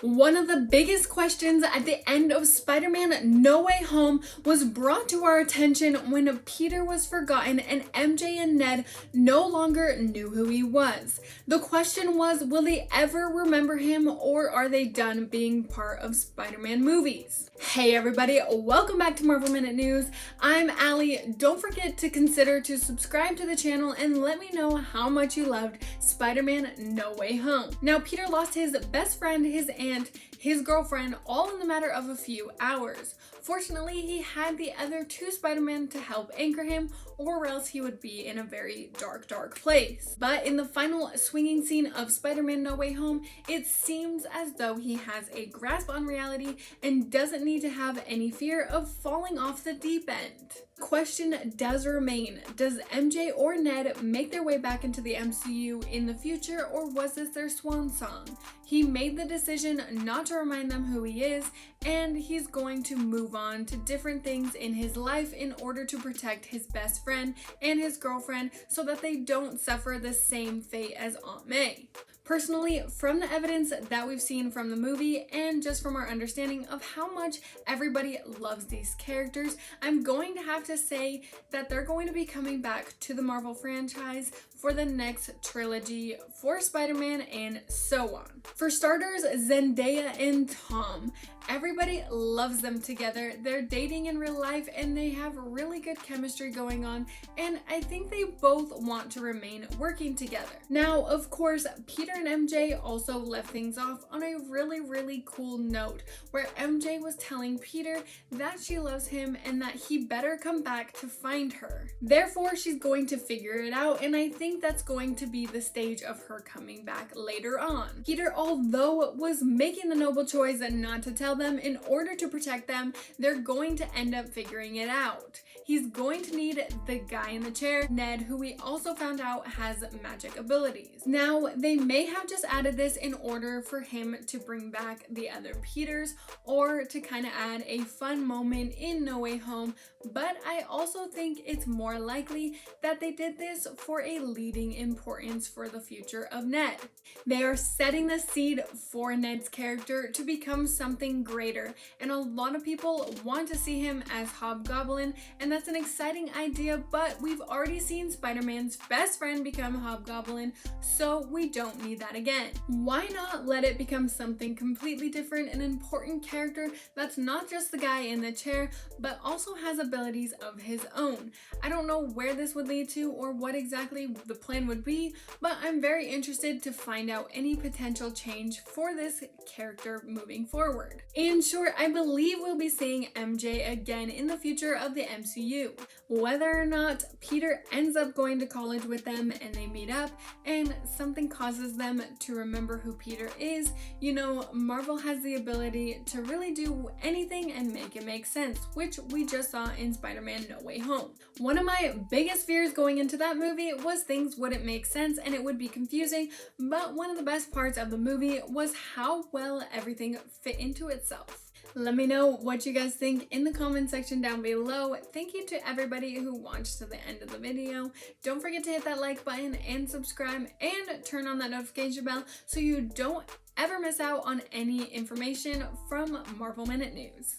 One of the biggest questions at the end of Spider-Man No Way Home was brought to our attention when Peter was forgotten and MJ and Ned no longer knew who he was. The question was, will they ever remember him, or are they done being part of Spider-Man movies? Hey everybody, welcome back to Marvel Minute News. I'm Allie. Don't forget to consider to subscribe to the channel and let me know how much you loved Spider-Man No Way Home. Now, Peter lost his best friend, his aunt, his girlfriend, all in the matter of a few hours. Fortunately, he had the other two Spider-Men to help anchor him, or else he would be in a very dark place. But in the final swinging scene of Spider-Man No Way Home, it seems as though he has a grasp on reality and doesn't need to have any fear of falling off the deep end. The question does remain, does MJ or Ned make their way back into the MCU in the future, or was this their swan song? He made the decision not to remind them who he is, and he's going to move on to different things in his life in order to protect his best friend and his girlfriend so that they don't suffer the same fate as Aunt May. Personally, from the evidence that we've seen from the movie and just from our understanding of how much everybody loves these characters, I'm going to have to say that they're going to be coming back to the Marvel franchise for the next trilogy for Spider-Man and so on. For starters, Zendaya and Tom. Everybody loves them together. They're dating in real life and they have really good chemistry going on, and I think they both want to remain working together. Now, of course, Peter and MJ also left things off on a really cool note where MJ was telling Peter that she loves him and that he better come back to find her. Therefore, she's going to figure it out, and I think that's going to be the stage of her coming back later on. Peter, although was making the noble choice not to tell them in order to protect them, they're going to end up figuring it out. He's going to need the guy in the chair, Ned, who we also found out has magic abilities. Now, they may have just added this in order for him to bring back the other Peters, or to kind of add a fun moment in No Way Home, but I also think it's more likely that they did this for a leading importance for the future of Ned. They are setting the seed for Ned's character to become something greater, and a lot of people want to see him as Hobgoblin, and that's an exciting idea, but we've already seen Spider-Man's best friend become Hobgoblin, so we don't need that again. Why not let it become something completely different, an important character that's not just the guy in the chair, but also has abilities of his own? I don't know where this would lead to or what exactly the plan would be, but I'm very interested to find out any potential change for this character moving forward. In short, I believe we'll be seeing MJ again in the future of the MCU. Whether or not Peter ends up going to college with them and they meet up and something causes them to remember who Peter is, you know, Marvel has the ability to really do anything and make it make sense, which we just saw in Spider-Man No Way Home. One of my biggest fears going into that movie was things wouldn't make sense and it would be confusing, but one of the best parts of the movie was how well everything fit into itself. Let me know what you guys think in the comment section down below. Thank you to everybody who watched to the end of the video. Don't forget to hit that like button and subscribe and turn on that notification bell so you don't ever miss out on any information from Marvel Minute News.